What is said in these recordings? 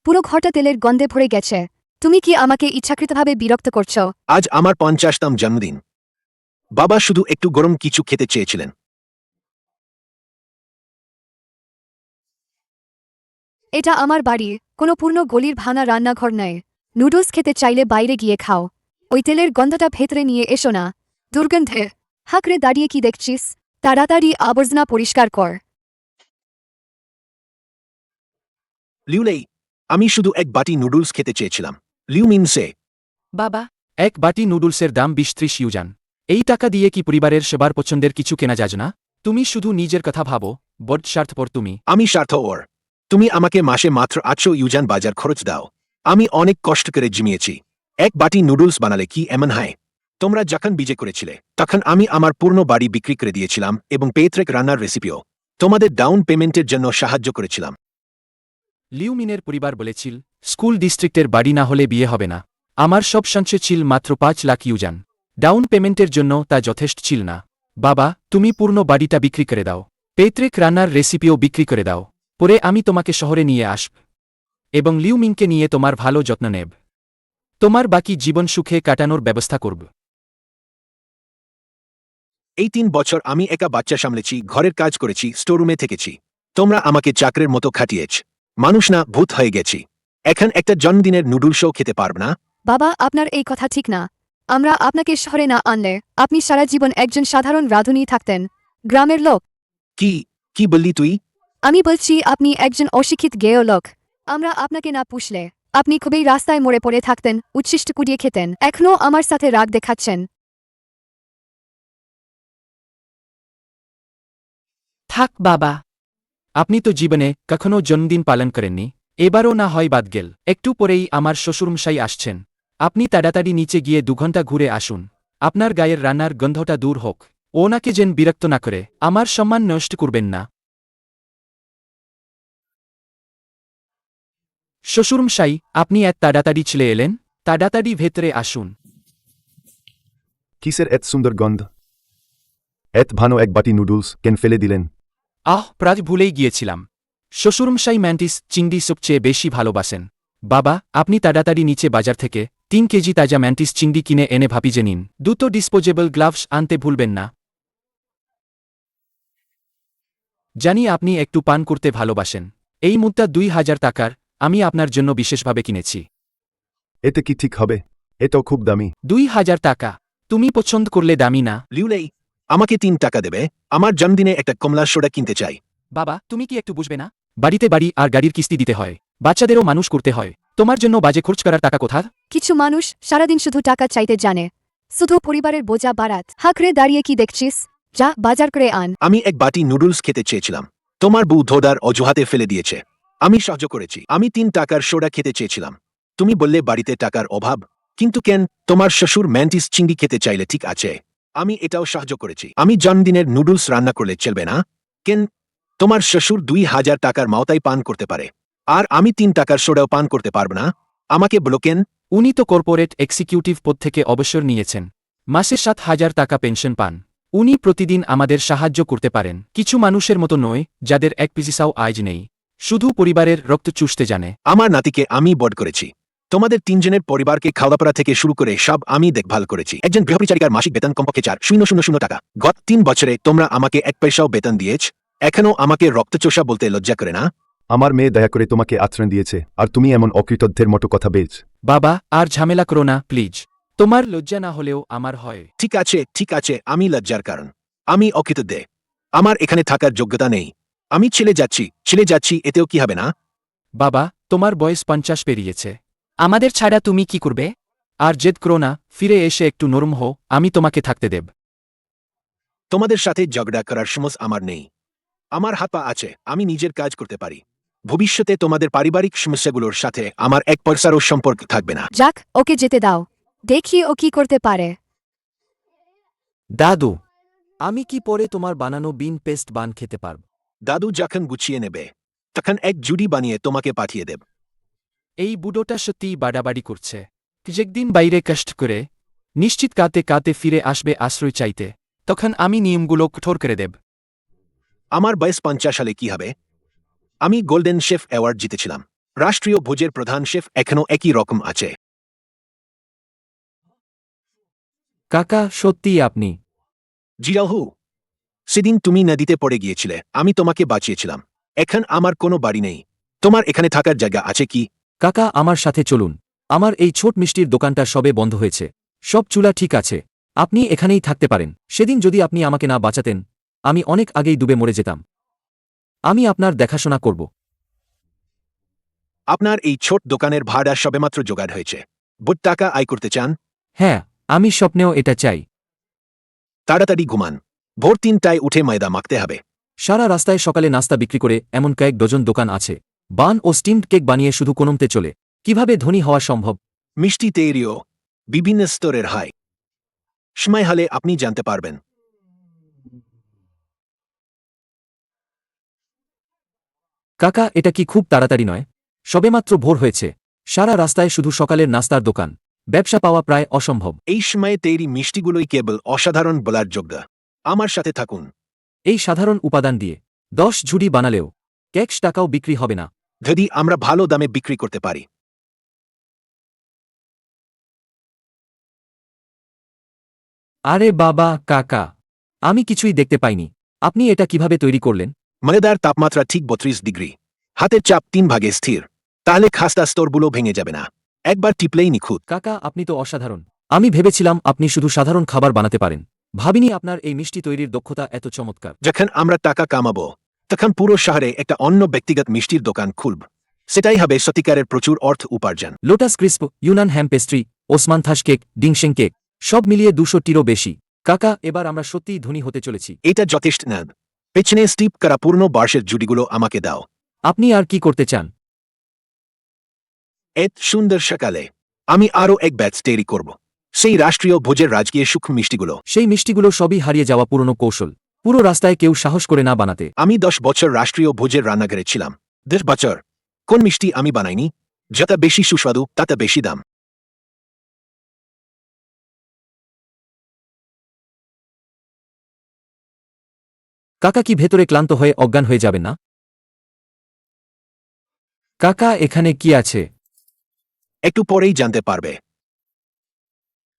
পুরো ঘরটা তেলের গন্ধে ভরে গেছে। তুমি কি আমাকে ইচ্ছাকৃতভাবে বিরক্ত করছো? আজ আমার 50তম জন্মদিন। বাবা শুধু একটু গরম কিছু খেতে চেয়েছিলেন। এটা আমার বাড়ি, কোনো পূর্ণ গলির ভাঙা রান্নাঘর নয়। নুডলস খেতে চাইলে বাইরে গিয়ে খাও। ওই তেলের গন্ধটা ভেতরে নিয়ে এসো না। দুর্গন্ধে হাঁকড়ে দাঁড়িয়ে কি দেখছিস? তাড়াতাড়ি আবর্জনা পরিষ্কার কর। লিউলেই, আমি শুধু এক বাটি নুডলস খেতে চেয়েছিলাম। লিউ মিনসে। বাবা, এক বাটি নুডলসের দাম 20-30 ইউজান। এই টাকা দিয়ে কি পরিবারের সবার পছন্দের কিছু কেনা যায় না? তুমি শুধু নিজের কথা ভাবো, বড্ড স্বার্থপর তুমি। আমি স্বার্থপর। তুমি আমাকে মাসে মাত্র 800 ইউজান বাজার খরচ দাও। আমি অনেক কষ্ট করে জমিয়েছি। এক বাটি নুডলস বানালে কি এমন হয়? তোমরা যখন বিজে করেছিলে তখন আমি আমার পূর্ণ বাড়ি বিক্রি করে দিয়েছিলাম এবং পেত্রেক রান্নার রেসিপিও তোমাদের ডাউন পেমেন্টের জন্য সাহায্য করেছিলাম। লিউমিনের পরিবার বলেছিল, স্কুল ডিস্ট্রিক্টের বাড়ি না হলে বিয়ে হবে না। আমার সব সঞ্চয় ছিল মাত্র 5 লাখ ইউজান। ডাউন পেমেন্টের জন্য তা যথেষ্ট ছিল না। বাবা, তুমি পূর্ণ বাড়িটা বিক্রি করে দাও। পেত্রেক রান্নার রেসিপিও বিক্রি করে দাও। পরে আমি তোমাকে শহরে নিয়ে আসব এবং লিউমিনকে নিয়ে তোমার ভালো যত্ন নেব। তোমার বাকি জীবন সুখে কাটানোর ব্যবস্থা করব। এই 3 বছর আমি একা বাচ্চা সামলেছি, ঘরের কাজ করেছি, স্টোররুমে থেকেছি। তোমরা আমাকে চাকরের মতো খাটিয়েছ। মানুষ না, ভূত হয়ে গেছি। এখন একটা জন্মদিনের নুডলসও খেতে পারব না। বাবা, আপনার এই কথা ঠিক না। আমরা আপনাকে শহরে না আনলে আপনি সারা জীবন একজন সাধারণ রাঁধুনি থাকতেন। গ্রামের লোক। কি কি বললি তুই? আমি বলছি আপনি একজন অশিক্ষিত গেয় লোক। আমরা আপনাকে না পুষলে আপনি খুবই রাস্তায় মরে পড়ে থাকতেন, উচ্ছিষ্ট কুড়িয়ে খেতেন। এখনও আমার সাথে রাগ দেখাচ্ছেন। থাক বাবা, আপনি তো জীবনে কখনো জন্মদিন পালন করেননি, এবারও না হয় বাদ গেল। একটু পরেই আমার শ্বশুরমশাই আসছেন। আপনি তাড়াতাড়ি নিচে গিয়ে 2 ঘন্টা ঘুরে আসুন। আপনার গায়ের রান্নার গন্ধটা দূর হোক। ওনাকে যেন বিরক্ত না করে। আমার সম্মান নষ্ট করবেন না। শ্বশুরমশাই, আপনি এত তাড়াতাড়ি চলে এলেন? তাড়াতাড়ি ভেতরে আসুন। কিসের এত সুন্দর গন্ধ? এত ভালো এক বাটি নুডলস কেন ফেলে দিলেন? প্রায় ভুলেই গিয়েছিলাম। শ্বশুরমশাই ম্যান্টিস চিংড়ি সবচেয়ে বেশি ভালোবাসেন। বাবা, আপনি তাড়াতাড়ি নিচে বাজার থেকে 3 কেজি তাজা ম্যান্টিস চিংড়ি কিনে এনে ভাপিজে নিন। 2টো ডিসপোজেবল গ্লাভস আনতে ভুলবেন না। জানি আপনি একটু পান করতে ভালোবাসেন। এই মুদ্রা 2000 টাকার, আমি আপনার জন্য বিশেষভাবে কিনেছি। এতে কি ঠিক হবে? এটাও খুব দামি। 2000 টাকা। তুমি পছন্দ করলে দামি না? লিউলেই, আমাকে 3 টাকা দেবে? আমার জন্মদিনে একটা কমলা সোডা কিনতে চাই। বাবা, তুমি কি একটু বুঝবে না? বাড়িতে বাড়ি আর গাড়ির কিস্তি দিতে হয়। বাচ্চাদেরও মানুষ করতে হয়। তোমার জন্য বাজে খরচ করার টাকা কোথা? কিছু মানুষ সারাদিন শুধু টাকা চাইতে জানে, শুধু পরিবারের বোঝা বাড়াত। হাঁকড়ে দাঁড়িয়ে কি দেখছিস? যা বাজার করে আন। আমি এক বাটি নুডলস খেতে চেয়েছিলাম। তোমার বউ ধোদার অজুহাতে ফেলে দিয়েছে। আমি সাহায্য করেছি। আমি 3 টাকার সোডা খেতে চেয়েছিলাম। তুমি বললে বাড়িতে টাকার অভাব। কিন্তু কেন? তোমার শ্বশুর ম্যান্টিস চিংড়ি খেতে চাইলে ঠিক আছে। আমি এটাও সাহায্য করেছি। আমি জন্মদিনের নুডলস রান্না করলে চলবে না? কেন? তোমার শ্বশুর 2000 টাকার মাওতাই পান করতে পারে, আর আমি 3 টাকার সোডাও পান করতে পারব না। আমাকে বলো কেন? উনি তো কর্পোরেট এক্সিকিউটিভ পদ থেকে অবসর নিয়েছেন। মাসে 7000 টাকা পেনশন পান। উনি প্রতিদিন আমাদের সাহায্য করতে পারেন। কিছু মানুষের মতো নয়, যাদের এক পয়সাও আয় নেই, শুধু পরিবারের রক্ত চুষতে জানে। আমার নাতিকে আমি বড় করেছি। তোমাদের 3 জনের পরিবারকে খাওয়াপড়া থেকে শুরু করে সব আমি দেখভাল করেছি। একজন গৃহপরিচারিকার মাসিক বেতন কমপক্ষে 4,000 টাকা। গত 3 বছরে তোমরা আমাকে 1 পয়সাও বেতন দিয়েছ। এখনও আমাকে রক্তচোষা বলতে লজ্জা করে না? আমার মেয়ে দয়া করে তোমাকে আশ্রয় দিয়েছে, আর তুমি এমন অকৃতজ্ঞের মতো কথা বেচ। বাবা, আর ঝামেলা করো না প্লিজ। তোমার লজ্জা না হলেও আমার হয়। ঠিক আছে, আমি লজ্জার কারণ। আমি অকৃতজ্ঞ। আমার এখানে থাকার যোগ্যতা নেই। আমি ছেলে যাচ্ছি, এতেও কি হবে না? বাবা, তোমার বয়স 50 পেরিয়েছে। আমাদের ছাড়া তুমি কি করবে? আর জেদ করো না, ফিরে এসে একটু নরম হও, আমি তোমাকে থাকতে দেব। তোমাদের সাথে ঝগড়া করার সময় আমার নেই। আমার হাত পা আছে, আমি নিজের কাজ করতে পারি। ভবিষ্যতে তোমাদের পারিবারিক সমস্যাগুলোর সাথে আমার 1 পয়সারও সম্পর্ক থাকবে না। যাক, ওকে যেতে দাও। দেখি ও কি করতে পারে। দাদু, আমি কি পরে তোমার বানানো বিন পেস্ট বান খেতে পারব? দাদু যখন গুছিয়ে নেবে তখন এক জুডি বানিয়ে তোমাকে পাঠিয়ে দেব। এই বুড়োটা সত্যিই বাড়াবাড়ি করছে। যেকদিন বাইরে কষ্ট করে নিশ্চিত কাতে কাতে ফিরে আসবে আশ্রয় চাইতে, তখন আমি নিয়মগুলো কঠোর করে দেব। আমার বয়স 50 সালে কি হবে? আমি গোল্ডেন শেফ অ্যাওয়ার্ড জিতেছিলাম। রাষ্ট্রীয় ভোজের প্রধান শেফ এখনও একই রকম আছে। কাকা সত্যিই আপনি। জিয়াহু, সেদিন তুমি নদীতে পড়ে গিয়েছিলে, আমি তোমাকে বাঁচিয়েছিলাম। এখন আমার কোনো বাড়ি নেই। তোমার এখানে থাকার জায়গা আছে কি? কাকা আমার সাথে চলুন। আমার এই ছোট মিষ্টির দোকানটা সবে বন্ধ হয়েছে। সব চুলা ঠিক আছে। আপনি এখানেই থাকতে পারেন। সেদিন যদি আপনি আমাকে না বাঁচাতেন, আমি অনেক আগেই ডুবে মরে যেতাম। আমি আপনার দেখাশোনা করব। আপনার এই ছোট দোকানের ভাড়া সবেমাত্র জোগাড় হয়েছে। বুট টাকা আয় করতে চান? হ্যাঁ, আমি স্বপ্নেও এটা চাই। তাড়াতাড়ি ঘুমান। ভোর ৩টায় উঠে ময়দা মাখতে হবে। সারা রাস্তায় সকালে নাস্তা বিক্রি করে এমন কয়েক ডজন দোকান আছে। বান ও স্টিমড কেক বানিয়ে শুধু কোনমতে চলে। কিভাবে ধনী হওয়া সম্ভব? মিষ্টি তৈরিও বিভিন্ন স্তরের হয়। সময় হলে আপনি জানতে পারবেন। কাকা এটা কি খুব তাড়াতাড়ি নয়? সবেমাত্র ভোর হয়েছে। সারা রাস্তায় শুধু সকালের নাস্তার দোকান। ব্যবসা পাওয়া প্রায় অসম্ভব। এই সময়ে তৈরি মিষ্টিগুলোই কেবল অসাধারণ বলার যোগ্য। আমার সাথে থাকুন। এই সাধারণ উপাদান দিয়ে 10 ঝুড়ি বানালেও কেক টাকাও বিক্রি হবে না। যদি আমরা ভালো দামে বিক্রি করতে পারি। আরে বাবা কাকা, আমি কিছুই দেখতে পাইনি। আপনি এটা কিভাবে তৈরি করলেন? ময়দার তাপমাত্রা ঠিক ৩২ ডিগ্রি। হাতের চাপ ৩ ভাগে স্থির। তাহলে খাস্তা স্তরগুলো ভেঙে যাবে না। একবার টিপলেই নিখুঁত। কাকা আপনি তো অসাধারণ। আমি ভেবেছিলাম আপনি শুধু সাধারণ খাবার বানাতে পারেন। ভাবিনি আপনার এই মিষ্টি তৈরির দক্ষতা এত চমৎকার। যখন আমরা টাকা কামাবো, তখন পুরো শহরে একটা অন্য ব্যক্তিগত মিষ্টির দোকান খুলব। সেটাই হবে সত্যিকারের প্রচুর অর্থ উপার্জন। Lotus crisp, Yunnan ham pastry, osmanthus cake, Dingsheng cake, সব মিলিয়ে 200টিরও বেশি। কাকা এবার আমরা সত্যিই ধনী হতে চলেছি। এটা যথেষ্ট না। পেছনে স্টিপ করা পূর্ণ বার্ষের জুডিগুলো আমাকে দাও। আপনি আর কি করতে চান? এত সুন্দর সকালে আমি আরও এক ব্যাচ তৈরি করব। সেই রাষ্ট্রীয় ভোজের রাজকীয় সূক্ষ্ম মিষ্টিগুলো। সেই মিষ্টিগুলো সবই হারিয়ে যাওয়া পুরনো কৌশল। পুরো রাস্তায় কেউ সাহস করে না বানাতে। আমি 10 বছর রাষ্ট্রীয় ভোজের রান্নাঘরে ছিলাম। 10 বছর কোন মিষ্টি আমি বানাইনি? যত বেশি সুস্বাদু তত বেশি দাম। কাকা কি ভেতরে ক্লান্ত হয়ে অজ্ঞান হয়ে যাবেন না? কাকা এখানে কি আছে? একটু পরেই জানতে পারবে।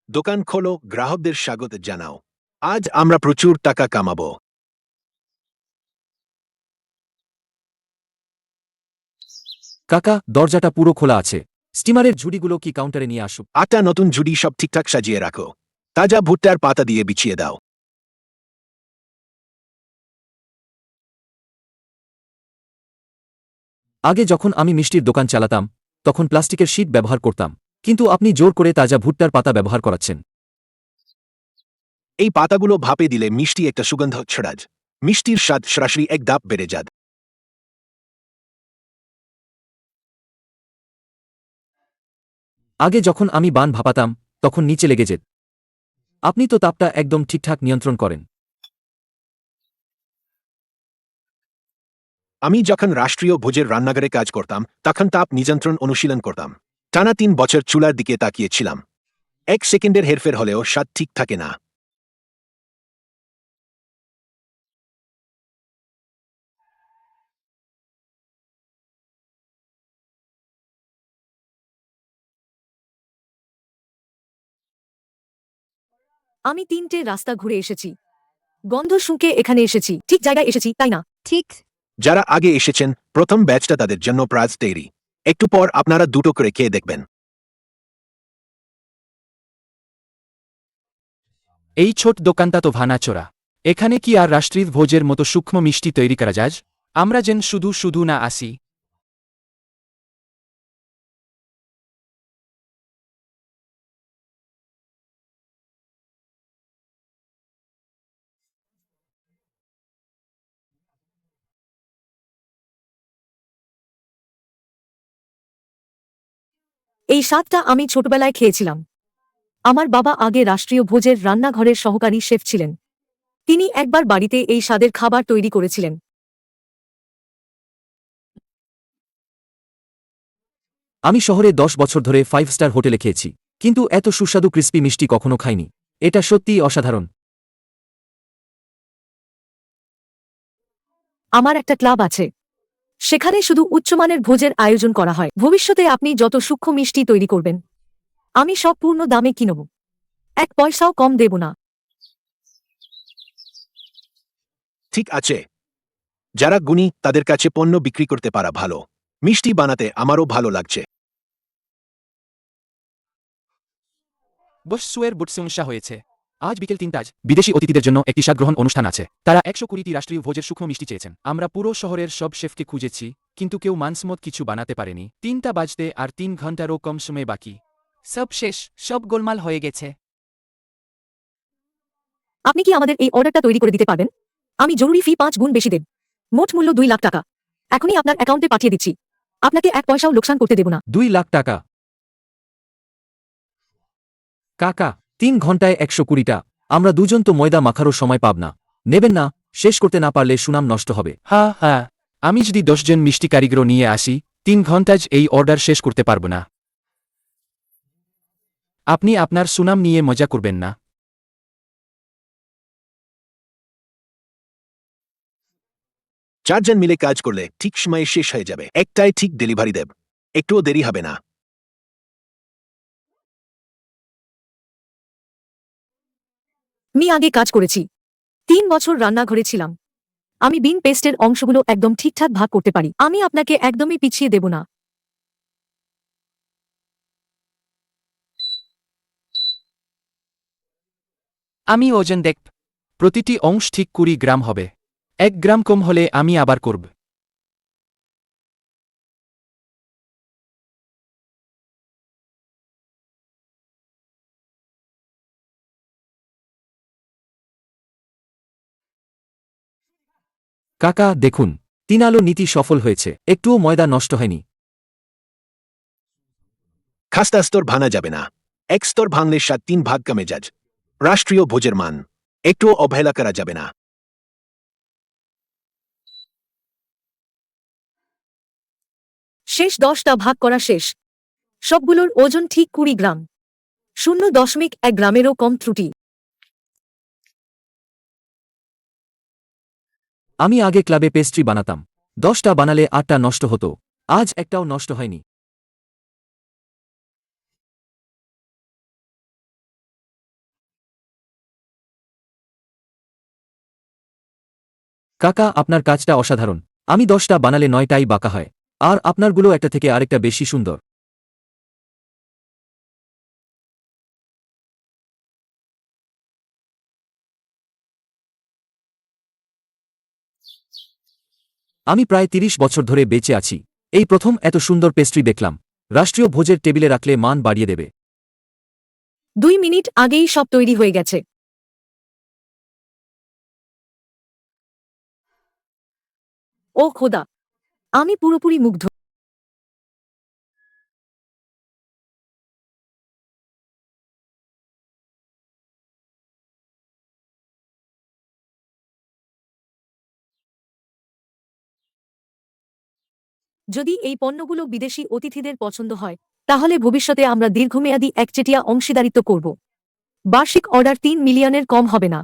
দোকান খোলো, গ্রাহকদের স্বাগত জানাও। আজ আমরা প্রচুর টাকা কামাবো। কাকা দরজাটা পুরো খোলা আছে। স্টিমারের ঝুড়িগুলো কি কাউন্টারে নিয়ে আসুক? আটা নতুন জুড়ি সব ঠিকঠাক সাজিয়ে রাখো। তাজা ভুট্টার পাতা দিয়ে বিছিয়ে দাও। আগে যখন আমি মিষ্টির দোকান চালাতাম, তখন প্লাস্টিকের শীট ব্যবহার করতাম। কিন্তু আপনি জোর করে তাজা ভুট্টার পাতা ব্যবহার করাচ্ছেন। এই পাতাগুলো ভাপে দিলে মিষ্টি একটা সুগন্ধ ছড়াজ। মিষ্টির স্বাদ সরাসরি এক ধাপ বেড়ে যাদ। আগে যখন আমি বান ভাপাতাম, তখন নিচে লেগে যেত। আপনি তো তাপটা একদম ঠিকঠাক নিয়ন্ত্রণ করেন। আমি যখন রাষ্ট্রীয় ভোজের রান্নাঘরে কাজ করতাম, তখন তাপ নিযন্ত্রণ অনুশীলন করতাম। টানা ৩ বছর চুলার দিকে তাকিয়েছিলাম। 1 সেকেন্ডের হেরফের হলেও স্বাদ ঠিক থাকে না। আমি 3টে রাস্তা ঘুরে এসেছি। গন্ধ শুঁকে এখানে এসেছি। ঠিক জায়গায় এসেছি, তাই না? ঠিক। যারা আগে এসেছেন, প্রথম ব্যাচটা তাদের জন্য প্রাজ তৈরি। একটু পর আপনারা দুটো করে খেয়ে দেখবেন। এই ছোট দোকানটা তো ভানাচোরা। এখানে কি আর রাষ্ট্রীয় ভোজের মতো সূক্ষ্ম মিষ্টি তৈরি করা যায়? আমরা যেন শুধু শুধু না আসি। এই স্বাদটা আমি ছোটবেলায় খেয়েছিলাম। আমার বাবা আগে রাষ্ট্রীয় ভোজের রান্নাঘরের সহকারী শেফ ছিলেন। তিনি একবার বাড়িতে এই স্বাদের খাবার তৈরি করেছিলেন। আমি শহরে 10 বছর ধরে 5 স্টার হোটেলে খেয়েছি, কিন্তু এত সুস্বাদু ক্রিস্পি মিষ্টি কখনো খাইনি। এটা সত্যিই অসাধারণ। আমার একটা ক্লাব আছে। সেখানে শুধু উচ্চমানের ভোজের আয়োজন করা হয়। ভবিষ্যতে আপনি যত সূক্ষ্ম মিষ্টি তৈরি করবেন আমি সব পূর্ণ দামে কিনব, এক পয়সাও কম দেব না। ঠিক আছে, যারা গুণী তাদের কাছে পণ্য বিক্রি করতে পারা ভালো। মিষ্টি বানাতে আমারও ভালো লাগছে। বস সুয়ের বুটসংসা হয়েছে। আজ বিকেল ৩টায় বিদেশি অতিথিদের জন্য একটি স্বাদগ্রহণ অনুষ্ঠান আছে। তারা ১২০টি রাষ্ট্রীয় ভোজের সূক্ষ্ম মিষ্টি চেয়েছেন। আমরা পুরো শহরের সব শেফকে খুঁজেছি, কিন্তু কেউ মানসমত কিছু বানাতে পারেনি। ৩টা বাজতে আর ৩ ঘন্টারও কম সময় বাকি। সব শেষ, সব গোলমাল হয়ে গেছে। আপনি কি আমাদের এই অর্ডারটা তৈরি করে দিতে পারবেন? আমি জরুরি ফি ৫ গুণ বেশি দেব। মোট মূল্য ২ লাখ টাকা। এখনই আপনার অ্যাকাউন্টে পাঠিয়ে দিচ্ছি। আপনাকে এক পয়সাও লোকসান করতে দেব না। ২ লাখ টাকা? কাকা, ৩ ঘন্টায় ১২০টা। আমরা দুজন তো ময়দা মাখারও সময় পাব না। নেবেন না? শেষ করতে না পারলে সুনাম নষ্ট হবে। হ্যাঁ হ্যাঁ, আমি যদি ১০ জন মিষ্টি কারিগর নিয়ে আসি, ৩ ঘন্টায় এই অর্ডার শেষ করতে পারব না। আপনি আপনার সুনাম নিয়ে মজা করবেন না। ৪ জন মিলে কাজ করলে ঠিক সময়ে শেষ হয়ে যাবে। একটাই ঠিক ডেলিভারি দেব, একটুও দেরি হবে না। আমি আগে কাজ করেছি, ৩ বছর রান্নাঘরে ছিলাম। আমি বিন পেস্টের অংশগুলো একদম ঠিকঠাক ভাগ করতে পারি। আমি আপনাকে একদমই পিছিয়ে দেব না। আমি ওজন দেখ। প্রতিটি অংশ ঠিক ২০ গ্রাম হবে। ১ গ্রাম কম হলে আমি আবার করব। কাকা দেখুন, ৩ আলো নীতি সফল হয়েছে। একটুও ময়দা নষ্ট হয়নি। খাস্তা স্তর ভাঙা যাবে না। এক স্তর ভাঙলে ৩ ভাগ কমে যায়। রাষ্ট্রীয় ভোজের মান একটুও অবহেলা করা যাবে না। শেষ ১০টা ভাগ করা শেষ। সবগুলোর ওজন ঠিক ২০ গ্রাম। ০.১ গ্রামেরও কম ত্রুটি। আমি আগে ক্লাবে পেস্ট্রি বানাতাম। ১০টা বানালে ৮টা নষ্ট হতো। আজ একটাও নষ্ট হয়নি। কাকা, আপনার কাজটা অসাধারণ। আমি ১০টা বানালে ৯টাই বাঁকা হয়। আর আপনারগুলো একটা থেকে আরেকটা বেশি সুন্দর। আমি প্রায় ৩০ বছর ধরে বেঁচে আছি। এই প্রথম এত সুন্দর পেস্ট্রি দেখলাম। রাষ্ট্রীয় ভোজের টেবিলে রাখলে মান বাড়িয়ে দেবে। ২ মিনিট আগেই সব তৈরি হয়ে গেছে। ও খোদা, আমি পুরোপুরি মুগ্ধ। যদি এই পণ্যগুলো বিদেশি অতিথিদের পছন্দ হয়, তাহলে ভবিষ্যতে আমরা দীর্ঘমেয়াদী একচেটিয়া অংশীদারিত্ব করব। বার্ষিক অর্ডার ৩ মিলিয়নের কম হবে না।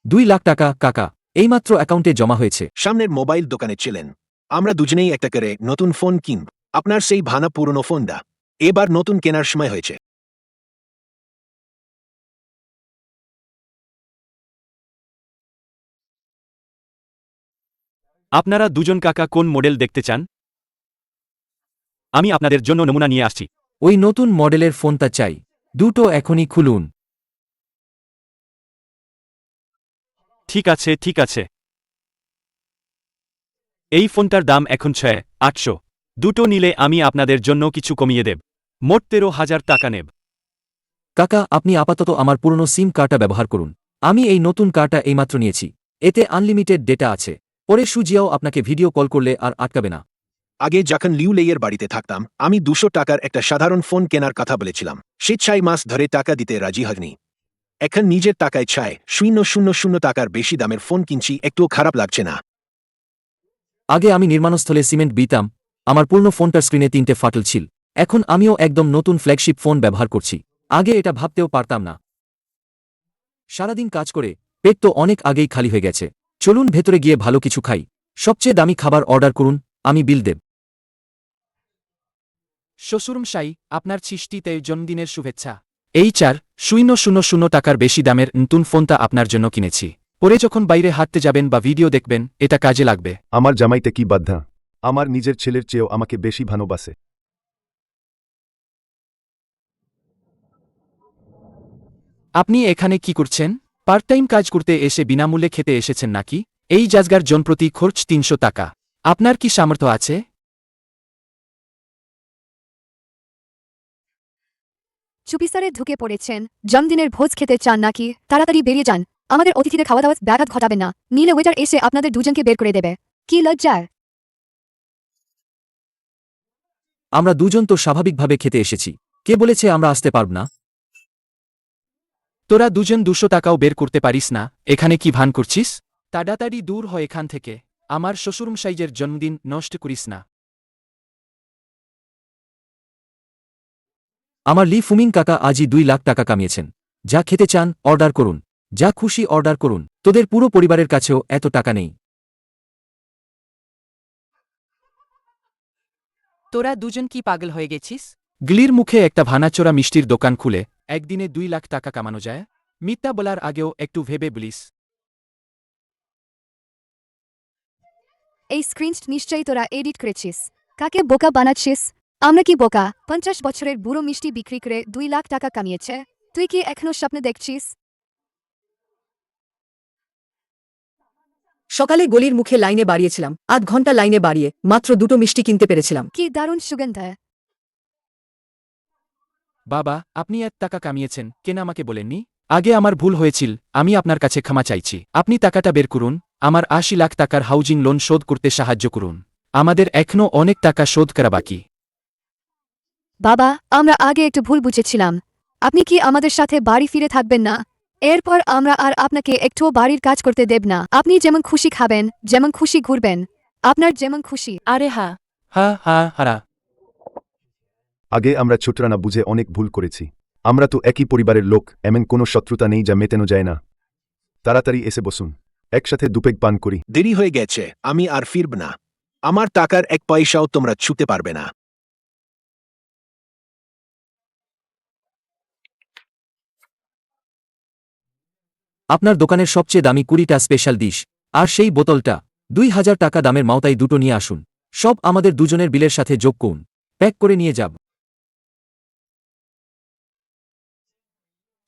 $2 লাখ টাকা? কাকা, এইমাত্র অ্যাকাউন্টে জমা হয়েছে। সামনের মোবাইল দোকানে ছিলেন। আমরা দুজনেই একটা করে নতুন ফোন কিনব। আপনার সেই ভানা পুরনো ফোনটা এবার নতুন কেনার সময় হয়েছে। আপনারা দুজন কাকা কোন মডেল দেখতে চান? আমি আপনাদের জন্য নমুনা নিয়ে আসছি। ওই নতুন মডেলের ফোনটা চাই। দুটো এখনই খুলুন। ঠিক আছে ঠিক আছে। এই ফোনটার দাম এখন ৬,৮০০। দুটো নিলে আমি আপনাদের জন্য কিছু কমিয়ে দেব। মোট ১৩,০০০ টাকা নেব। কাকা, আপনি আপাতত আমার পুরনো সিম কার্ডটা ব্যবহার করুন। আমি এই নতুন কার্ডটা এইমাত্র নিয়েছি। এতে আনলিমিটেড ডেটা আছে। পরে সুজিয়াও আপনাকে ভিডিও কল করলে আর আটকাবে না। আগে যখন লিউ লেইয়ের বাড়িতে থাকতাম, আমি ২০০ টাকার একটা সাধারণ ফোন কেনার কথা বলেছিলাম। সে ৬ মাস ধরে টাকা দিতে রাজি হয়নি। এখন নিজের টাকায় ৬,০০০ টাকার বেশি দামের ফোন কিনছি, একটুও খারাপ লাগছে না। আগে আমি নির্মাণস্থলে সিমেন্ট বিতাম। আমার পূর্ণ ফোনটার স্ক্রিনে ৩টে ফাটল ছিল। এখন আমিও একদম নতুন ফ্ল্যাগশিপ ফোন ব্যবহার করছি। আগে এটা ভাবতেও পারতাম না। সারাদিন কাজ করে পেট তো অনেক আগেই খালি হয়ে গেছে। চলুন ভেতরে গিয়ে ভালো কিছু খাই। সবচেয়ে দামি খাবার অর্ডার করুন, আমি বিল দেব। শ্বশুরমশাই, আপনার ৬০তে জন্মদিনের শুভেচ্ছা। এই ৪,০০০ টাকার বেশি দামের নতুন ফোনটা আপনার জন্য কিনেছি। পরে যখন বাইরে হাঁটতে যাবেন বা ভিডিও দেখবেন, এটা কাজে লাগবে। আমার জামাইতে কি বাধ্যা? আমার নিজের ছেলের চেয়েও আমাকে বেশি ভালোবাসে। আপনি এখানে কি করছেন? পার্ট টাইম কাজ করতে এসে বিনামূল্যে খেতে এসেছেন নাকি? এই জায়গার জনপ্রতি খরচ ৩০০ টাকা। আপনার কি সামর্থ্য আছে? চুপিসারে ঢুকে পড়েছেন। জন্মদিনের ভোজ খেতে চান নাকি? তাড়াতাড়ি বেরিয়ে যান। আমাদের অতিথিদের খাওয়া দাওয়া ব্যাঘাত ঘটাবেন না, নিলে ওয়েটার এসে আপনাদের দুজনকে বের করে দেবে। কি লজ্জার! আমরা দুজন তো স্বাভাবিকভাবে খেতে এসেছি। কে বলেছে আমরা আসতে পারব না? তোরা দুজন ২০০ টাকাও বের করতে পারিস না, এখানে কি ভান করছিস? তাড়াতাড়ি দূর হয় এখান থেকে। আমার শ্বশুরমশাইয়ের জন্মদিন নষ্ট করিস না। আমার লি ফুমিন কাকা আজই ২ লাখ টাকা কামিয়েছেন। যা খেতে চান অর্ডার করুন, যা খুশি অর্ডার করুন। তোদের পুরো পরিবারের কাছেও এত টাকা নেই। তোরা দুজন কি পাগল হয়ে গেছিস? গিলির মুখে একটা ভানাচোরা মিষ্টির দোকান খুলে একদিনে ২ লাখ টাকা কামানো যায়? মিথ্যা বলার আগেও একটু ভেবে বলিস। এই স্ক্রিনশট নিশ্চয়ই তোরা এডিট করেছিস। কাকে বোকা বানাচ্ছিস? আমরা কি বোকা? ৫০ বছরের বুড়ো মিষ্টি বিক্রি করে ২ লাখ টাকা কামিয়েছে। তুই কি এখনো স্বপ্ন দেখছিস? সকালে গলির মুখে লাইনে বাড়িয়েছিলাম, আধ ঘন্টা লাইনে বাড়িয়ে মাত্র 2টো মিষ্টি কিনতে পেরেছিলাম। কি দারুণ সুগন্ধ! বাবা, আপনি এত টাকা কামিয়েছেন কেন আমাকে বলেননি? আগে আমার ভুল হয়েছিল, আমি আপনার কাছে ক্ষমা চাইছি। আপনি টাকাটা বের করুন, আমার ৮০ লাখ টাকার হাউজিং লোন শোধ করতে সাহায্য করুন। আমাদের এখনও অনেক টাকা শোধ করা বাকি। বাবা, আমরা আগে একটু ভুল বুঝেছিলাম। আপনি কি আমাদের সাথে বাড়ি ফিরে থাকবেন না? এরপর আমরা আর আপনাকে একটুও বাড়ির কাজ করতে দেব না। আপনি যেমন খুশি খাবেন, যেমন খুশি ঘুরবেন, আপনার যেমন খুশি। আরে হ্যাঁ, হা হা হারা। আগে আমরা ছোটরা না বুঝে অনেক ভুল করেছি। আমরা তো একই পরিবারের লোক, এমন কোনো শত্রুতা নেই যা মেটানো যায় না। তাড়াতাড়ি এসে বসুন, একসাথে দুপেগ পান করি। দেরি হয়ে গেছে, আমি আর ফিরব না। আমার টাকার ১ পয়সাও তোমরা ছুতে পারবে না। আপনার দোকানের সবচেয়ে দামি ২০টা স্পেশাল ডিশ আর সেই বোতলটা ২,০০০ টাকা দামের মাওতাই দুটো নিয়ে আসুন। সব আমাদের দুজনের বিলের সাথে যোগ করুন, প্যাক করে নিয়ে যাব।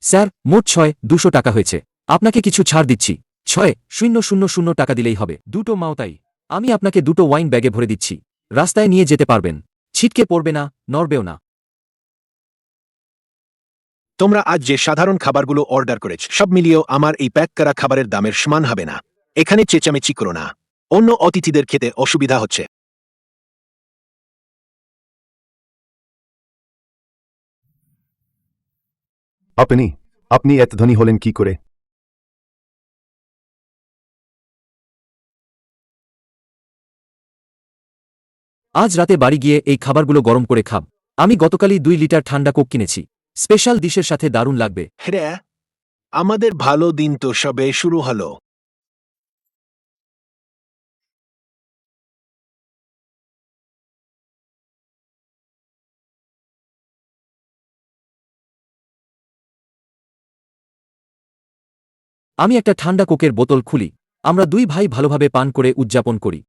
স্যার, মোট ৬,২০০ টাকা হয়েছে। আপনাকে কিছু ছাড় দিচ্ছি। ৬,০০০ টাকা দিলেই হবে। দুটো মাওতাই। আমি আপনাকে দুটো ওয়াইন ব্যাগে ভরে দিচ্ছি। রাস্তায় নিয়ে যেতে পারবেন, ছিটকে পড়বে না, নড়বেও না। তোমরা আজ যে সাধারণ খাবারগুলো অর্ডার করেছ সব মিলিয়েও আমার এই প্যাক করা খাবারের দামের সমান হবে না। এখানে চেঁচামেচি করো না, অন্য অতিথিদের খেতে অসুবিধা হচ্ছে। আপনি এত ধনী হলেন কি করে? আজ রাতে বাড়ি গিয়ে এই খাবারগুলো গরম করে খাব। আমি গতকালই ২ লিটার ঠান্ডা কোক কিনেছি, স্পেশাল ডিশের সাথে দারুণ লাগবে। হ্যাঁ, আমাদের ভালো দিন তো সবে শুরু হলো। আমি একটা ঠান্ডা কোকের বোতল খুলি, আমরা ২ ভাই ভালোভাবে পান করে উদযাপন করি।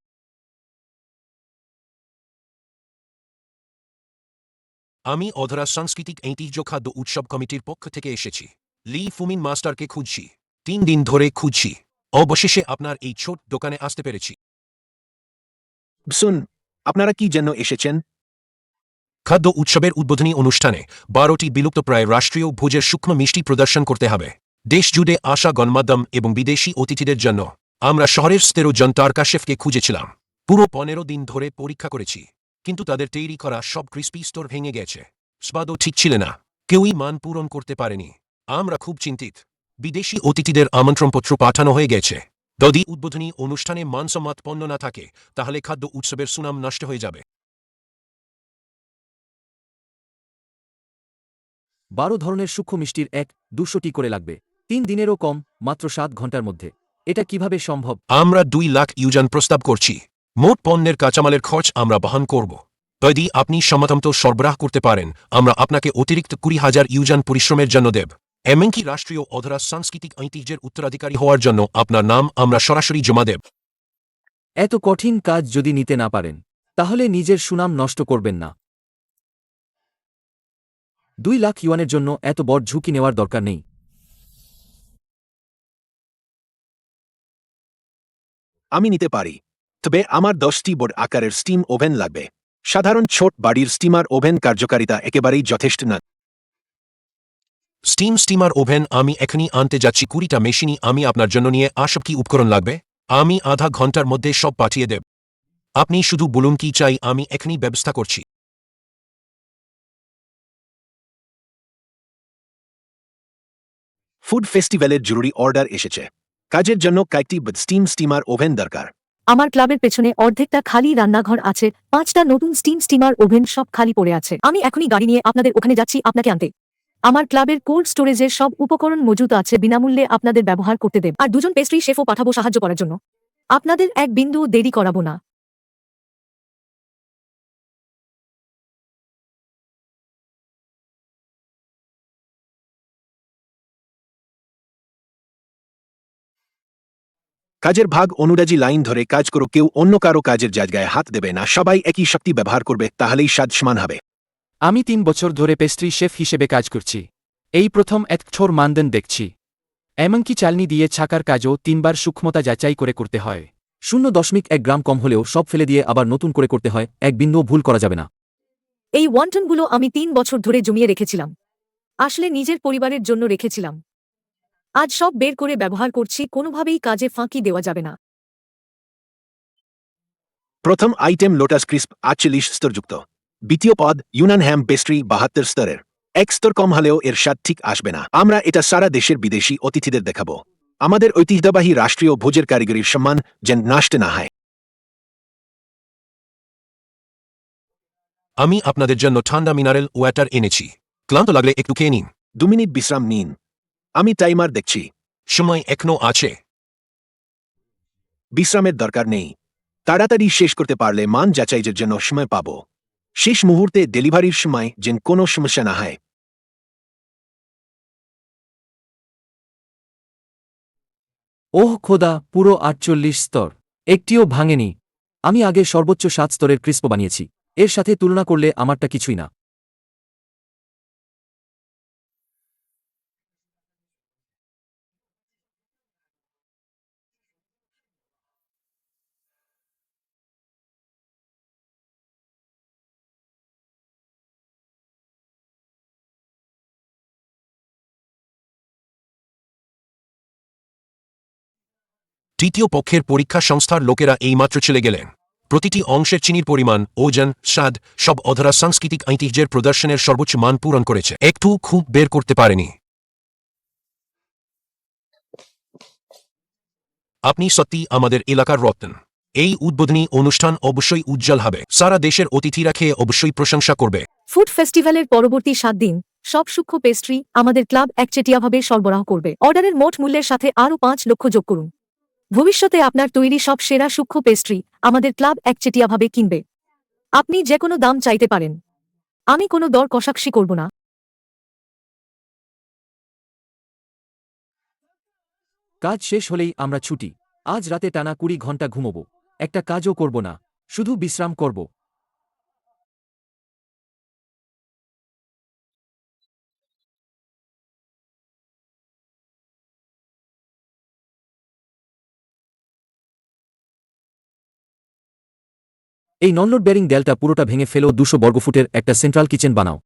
আমি অধরা সাংস্কৃতিক ঐতিহ্য খাদ্য উৎসব কমিটির পক্ষ থেকে এসেছি। লি ফুমিন মাস্টারকে খুঁজছি, ৩ দিন ধরে খুঁজছি। অবশেষে আপনার এই ছোট দোকানে আসতে পেরেছি। শুন, আপনারা কি জন্য এসেছেন? খাদ্য উৎসবের উদ্বোধনী অনুষ্ঠানে ১২টি বিলুপ্তপ্রায় রাষ্ট্রীয় ভোজের সূক্ষ্ম মিষ্টি প্রদর্শন করতে হবে। দেশ জুড়ে আসা গণমাধ্যম এবং বিদেশি অতিথিদের জন্য। আমরা শহরের ১৩ জন তারকা শেফকে খুঁজেছিলাম। পুরো ১৫ দিন ধরে পরীক্ষা করেছি, কিন্তু তাদের তৈরি করা সব ক্রিস্পি স্টোর ভেঙে গেছে। স্বাদও ঠিক ছিল না, কেউই মান পূরণ করতে পারেনি। আমরা খুব চিন্তিত। বিদেশি অতিথিদের আমন্ত্রণপত্র পাঠানো হয়ে গেছে। যদি উদ্বোধনী অনুষ্ঠানে মানসম্মত পণ্য না থাকে, তাহলে খাদ্য উৎসবের সুনাম নষ্ট হয়ে যাবে। 12 ধরনের সূক্ষ্ম মিষ্টির 200টি করে লাগবে 3 দিনেরও কম, মাত্র 7 ঘন্টার মধ্যে। এটা কিভাবে সম্ভব? আমরা 2 লাখ ইউজান প্রস্তাব করছি। মোট পণ্যের কাঁচামালের খরচ আমরা বহন করব। যদি আপনি সম্মত সরবরাহ করতে পারেন, আমরা আপনাকে অতিরিক্ত 20,000 ইউজান পরিশ্রমের জন্য দেব। এমনকি রাষ্ট্রীয় অধরা সাংস্কৃতিক ঐতিহ্যের উত্তরাধিকারী হওয়ার জন্য আপনার নাম আমরা সরাসরি জমা দেব। এত কঠিন কাজ যদি নিতে না পারেন, তাহলে নিজের সুনাম নষ্ট করবেন না। 2 লাখ ইউয়ানের জন্য এত বড় ঝুঁকি নেওয়ার দরকার নেই। আমি নিতে পারি, তবে আমার 10টি বড় আকারের স্টিম ওভেন লাগবে। সাধারণ ছোট বাড়ির স্টিমার ওভেন কার্যকারিতা একেবারেই যথেষ্ট না। স্টিমার ওভেন আমি এখনই আনতে যাচ্ছি। 20টা মেশিনই আমি আপনার জন্য নিয়ে আসব। কি উপকরণ লাগবে? আমি আধা ঘন্টার মধ্যে সব পাঠিয়ে দেব। আপনি শুধু বলুন কি চাই, আমি এখনই ব্যবস্থা করছি। ফুড ফেস্টিভ্যালের জরুরি অর্ডার এসেছে। কাজের জন্য কয়েকটি স্টিমার ওভেন দরকার। আমার ক্লাবের পেছনে অর্ধেকটা খালি রান্নাঘর আছে, 5টা নতুন স্টিমার ওভেন সব খালি পড়ে আছে। আমি এখনই গাড়ি নিয়ে আপনাদের ওখানে যাচ্ছি আপনাকে আনতে। আমার ক্লাবের কোল্ড স্টোরেজের সব উপকরণ মজুত আছে, বিনামূল্যে আপনাদের ব্যবহার করতে দেব। আর 2জন পেস্ট্রি শেফও পাঠাবো সাহায্য করার জন্য। আপনাদের এক বিন্দু দেরি করাবো না। কাজের ভাগ অনুযায়ী লাইন ধরে কাজ করো। কেউ অন্য কারো কাজের জায়গায় হাত দেবে না। সবাই একই শক্তি ব্যবহার করবে, তাহলেই স্বাদ সমান হবে। আমি 3 বছর ধরে পেস্ট্রি শেফ হিসেবে কাজ করছি। এই প্রথম এক ছোট মানদণ্ড দেখছি। এমনকি চালনি দিয়ে ছাকার কাজও 3 বার সূক্ষ্মতা যাচাই করে করতে হয়। 0.1 গ্রাম কম হলেও সব ফেলে দিয়ে আবার নতুন করে করতে হয়। এক বিন্দুও ভুল করা যাবে না। এই ওয়ান্টনগুলো আমি 3 বছর ধরে জমিয়ে রেখেছিলাম। আসলে নিজের পরিবারের জন্য রেখেছিলাম। আজ সব বের করে ব্যবহার করছি, কোনোভাবেই কাজে ফাঁকি দেওয়া যাবে না। প্রথম আইটেম লোটাস ক্রিস্প 48 স্তরযুক্ত। দ্বিতীয় পদ ইউনান হ্যাম পেস্ট্রি 72 স্তরের। এক স্তর কম হলেও এর স্বাদ ঠিক আসবে না। আমরা এটা সারা দেশের বিদেশি অতিথিদের দেখাবো। আমাদের ঐতিহ্যবাহী রাষ্ট্রীয় ভোজের কারিগরির সম্মান যেন নষ্ট না হয়। আমি আপনাদের জন্য ঠান্ডা মিনারেল ওয়াটার এনেছি। ক্লান্ত লাগলে একটু খেয়ে নিন। 2 মিনিট বিশ্রাম নিন। আমি টাইমার দেখছি। সময় এখনো আছে। বিশ্রামের দরকার নেই। তাড়াতাড়ি শেষ করতে পারলে মান যাচাইয়ের জন্য সময় পাব। শেষ মুহূর্তে ডেলিভারির সময় যেন কোনো সমস্যা না হয়। ওহ খোদা, পুরো 48 স্তর! একটিও ভাঙেনি। আমি আগে সর্বোচ্চ 7 স্তরের ক্রিস্প বানিয়েছি। এর সাথে তুলনা করলে আমারটা কিছুই না। তৃতীয় পক্ষের পরীক্ষা সংস্থার লোকেরা এইমাত্র চলে গেলেন। প্রতিটি অংশের চিনির পরিমাণ, ওজন, স্বাদ সব অধরা সাংস্কৃতিক ঐতিহ্যের প্রদর্শনের সর্বোচ্চ মান পূরণ করেছে। একটু খুব বের করতে পারেনি। আপনি সত্যি আমাদের এলাকার রত্ন। এই উদ্বোধনী অনুষ্ঠান অবশ্যই উজ্জ্বল হবে। সারা দেশের অতিথিরা খেয়ে অবশ্যই প্রশংসা করবে। ফুড ফেস্টিভ্যালের পরবর্তী 7 দিন সব সূক্ষ্ম পেস্ট্রি আমাদের ক্লাব একচেটিয়াভাবে সরবরাহ করবে। অর্ডারের মোট মূল্যের সাথে আরও 5 লক্ষ যোগ করুন। ভবিষ্যতে আপনার তৈরি সব সেরা সূক্ষ্ম পেস্ট্রি আমাদের ক্লাব একচেটিয়াভাবে কিনবে। আপনি যে কোনো দাম চাইতে পারেন। আমি কোনো দর কষাকষি করব না। কাজ শেষ হলেই আমরা ছুটি। আজ রাতে টানা 20 ঘন্টা ঘুমোব। একটা কাজও করব না, শুধু বিশ্রাম করব। এই ননলোড বেয়ারিং দেয়ালটা পুরোটা ভেঙে ফেলেও 200 বর্গফুটের একটা সেন্ট্রাল কিচেন বানাও।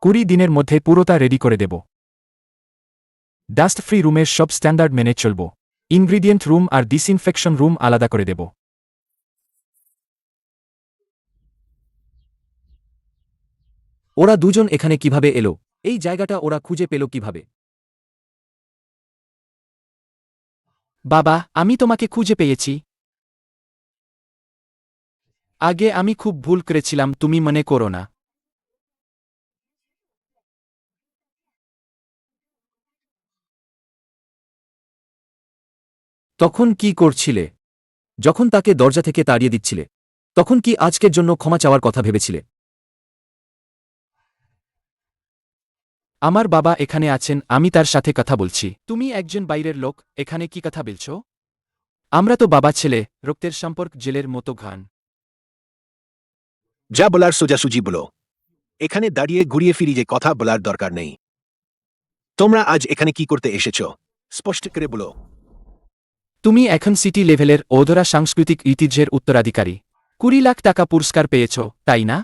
20 দিনের মধ্যে পুরোটা রেডি করে দেব। ডাস্ট ফ্রি রুমের সব স্ট্যান্ডার্ড মেনে চলব। ইনগ্রিডিয়েন্ট রুম আর ডিসইনফেকশন রুম আলাদা করে দেব। ওরা দুজন এখানে কিভাবে এলো? এই জায়গাটা ওরা খুঁজে পেল কিভাবে? বাবা, আমি তোমাকে খুঁজে পেয়েছি। আগে আমি খুব ভুল করেছিলাম, তুমি মনে করো না। তখন কি করছিলে? যখন তাকে দরজা থেকে তাড়িয়ে দিচ্ছিলে, তখন কি আজকের জন্য ক্ষমা চাওয়ার কথা ভেবেছিলে? আমার বাবা এখানে আছেন, আমি তার সাথে কথা বলছি। তুমি একজন বাইরের লোক, এখানে কি কথা বলছ? আমরা তো বাবা ছেলে, রক্তের সম্পর্ক জেলের মতো ঘান। যা বলার সোজাসুজি বলো। এখানে দাঁড়িয়ে ঘুরিয়ে ফিরিয়ে কথা বলার দরকার নেই। তোমরা আজ এখানে কি করতে এসেছ স্পষ্ট করে বলো। তুমি এখন সিটি লেভেলের অধরা সাংস্কৃতিক ঐতিহ্যের উত্তরাধিকারী। 20 লাখ টাকা পুরস্কার পেয়েছ, তাই না?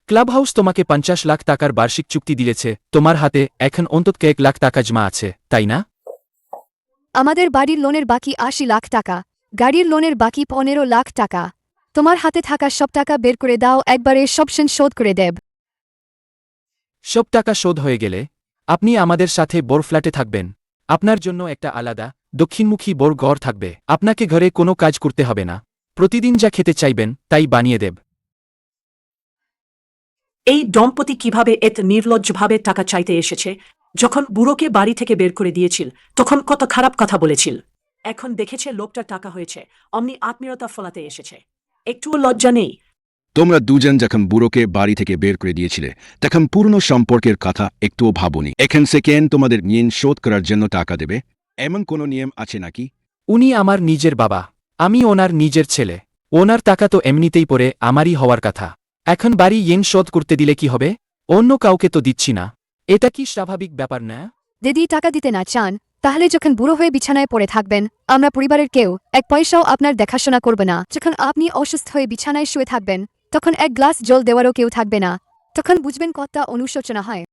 ক্লাব হাউস তোমাকে 50 লাখ টাকার বার্ষিক চুক্তি দিয়েছে, তোমার হাতে এখন অন্তত 1 লাখ টাকা জমা আছে, তাই না? আমাদের বাড়ির লোনের বাকি 80 লাখ টাকা, গাড়ির লোনের বাকি 15 লাখ টাকা। তোমার হাতে থাকা সব টাকা বের করে দাও, একবারে সব শোধ করে দেব। সব টাকা শোধ হয়ে গেলে আপনি আমাদের সাথে বড় ফ্ল্যাটে থাকবেন। আপনার জন্য একটা আলাদা দক্ষিণমুখী বড় ঘর থাকবে। আপনাকে ঘরে কোনো কাজ করতে হবে না। প্রতিদিন যা খেতে চাইবেন তাই বানিয়ে দেব। এই দম্পতি কিভাবে এত নির্লজ্জভাবে টাকা চাইতে এসেছে? যখন বুড়োকে বাড়ি থেকে বের করে দিয়েছিল তখন কত খারাপ কথা বলেছিল। এখন দেখেছে লোকটার টাকা হয়েছে, অমনি আত্মীয়তা ফলাতে এসেছে। একটুও লজ্জা নেই? তোমরা দুজন যখন বুড়োকে বাড়ি থেকে বের করে দিয়েছিলে তখন পুরনো সম্পর্কের কথা একটুও ভাবনি। এখন সেকেন্ড তোমাদের ঋণ শোধ করার জন্য টাকা দেবে, এমন কোনো নিয়ম আছে নাকি? উনি আমার নিজের বাবা, আমি ওনার নিজের ছেলে। ওনার টাকা তো এমনিতেই পড়ে আমারই হওয়ার কথা। এখন বাড়ি ঋণ শোধ করতে দিলে কি হবে? অন্য কাউকে তো দিচ্ছি না। এটা কি স্বাভাবিক ব্যাপার না? দিদি টাকা দিতে না চান, তাহলে যখন বুড়ো হয়ে বিছানায় পড়ে থাকবেন, আমরা পরিবারের কেউ এক পয়সাও আপনার দেখাশোনা করবে না। যখন আপনি অসুস্থ হয়ে বিছানায় শুয়ে থাকবেন, তখন এক গ্লাস জল দেওয়ারও কেউ থাকবে না। তখন বুঝবেন কতটা অনুশোচনা হয়।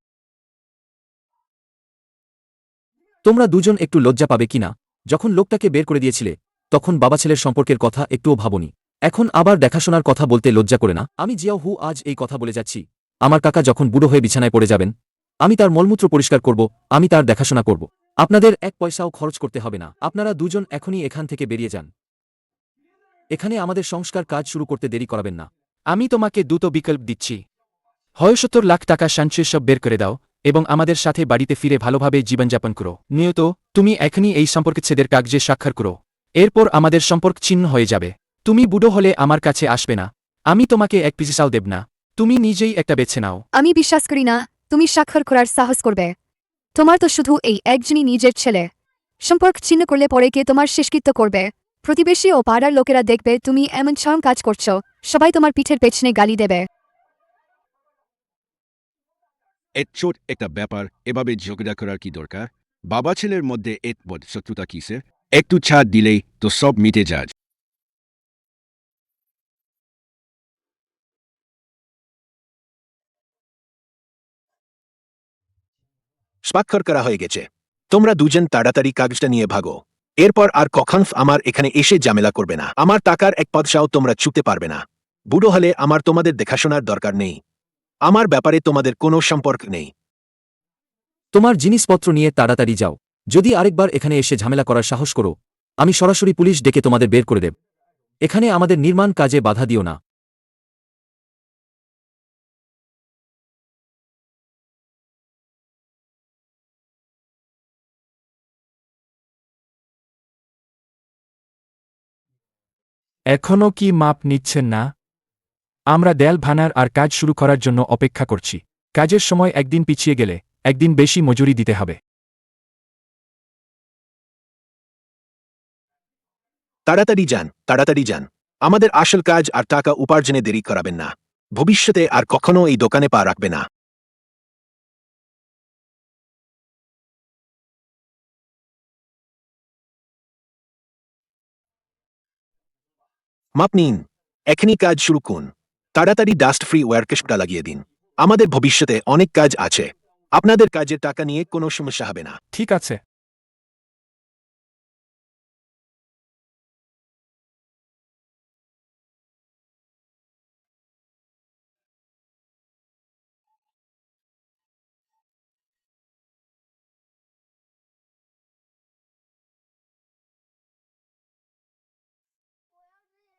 তোমরা দুজন একটু লজ্জা পাবে কিনা? যখন লোকটাকে বের করে দিয়েছিলে তখন বাবা ছেলের সম্পর্কের কথা একটুও ভাবনি। এখন আবার দেখাশোনার কথা বলতে লজ্জা করে না? আমি জিয়াও হু আজ এই কথা বলে যাচ্ছি। আমার কাকা যখন বুড়ো হয়ে বিছানায় পড়ে যাবেন, আমি তার মলমূত্র পরিষ্কার করব, আমি তার দেখাশোনা করব। আপনাদের এক পয়সাও খরচ করতে হবে না। আপনারা দুজন এখনই এখান থেকে বেরিয়ে যান। এখানে আমাদের সংস্কার কাজ শুরু করতে দেরি করাবেন না। আমি তোমাকে দুটো বিকল্প দিচ্ছি। হয় 70 লাখ টাকা সঞ্চয় সব বের করে দাও এবং আমাদের সাথে বাড়িতে ফিরে ভালোভাবে জীবনযাপন করো। নিয়ত তুমি এখনই এই সম্পর্কচ্ছেদের কাগজে স্বাক্ষর করো। এরপর আমাদের সম্পর্ক ছিন্ন হয়ে যাবে। তুমি বুড়ো হলে আমার কাছে আসবে না। আমি তোমাকে এক পয়সাও দেব না। তুমি নিজেই একটা বেছে নাও। আমি বিশ্বাস করি না তুমি স্বাক্ষর করার সাহস করবে। তোমার তো শুধু এই একজনই নিজের ছেলে। সম্পর্ক ছিন্ন করলে পরে কে তোমার শেষকৃত্য করবে? প্রতিবেশী ও পাড়ার লোকেরা দেখবে তুমি এমন চরম কাজ করছো, সবাই তোমার পিঠের পেছনে গালি দেবে। এত ছোট একটা ব্যাপার এভাবে ঝগড়া করার কি দরকার? বাবা ছেলের মধ্যে এত বড় শত্রুতা কিসের? একটু ছাড় দিলেই তো সব মিটে যায়। স্বাক্ষর করা হয়ে গেছে। তোমরা দুজন তাড়াতাড়ি কাগজটা নিয়ে ভাগো। এরপর আর কখন আমার এখানে এসে ঝামেলা করবে না। আমার টাকার এক পয়সাও তোমরা চুকতে পারবে না। বুড়ো হলে আমার তোমাদের দেখাশোনার দরকার নেই। আমার ব্যাপারে তোমাদের কোনো সম্পর্ক নেই। তোমার জিনিসপত্র নিয়ে তাড়াতাড়ি যাও। যদি আরেকবার এখানে এসে ঝামেলা করার সাহস করো, আমি সরাসরি পুলিশ ডেকে তোমাদের বের করে দেব। এখানে আমাদের নির্মাণ কাজে বাধা দিও না। এখনও কি মাপ নিচ্ছেন না? আমরা দেয়াল ভাঙার আর কাজ শুরু করার জন্য অপেক্ষা করছি। কাজের সময় একদিন পিছিয়ে গেলে একদিন বেশি মজুরি দিতে হবে। তাড়াতাড়ি যান, তাড়াতাড়ি যান। আমাদের আসল কাজ আর টাকা উপার্জনে দেরি করাবেন না। ভবিষ্যতে আর কখনো এই দোকানে পা রাখবে না। মাপ নিন, এখনই কাজ শুরু করুন। তাড়াতাড়ি ডাস্ট ফ্রি ওয়ার্কশপটা লাগিয়ে দিন। আমাদের ভবিষ্যতে অনেক কাজ আছে। আপনাদের কাজের টাকা নিয়ে কোনো সমস্যা হবে না। ঠিক আছে।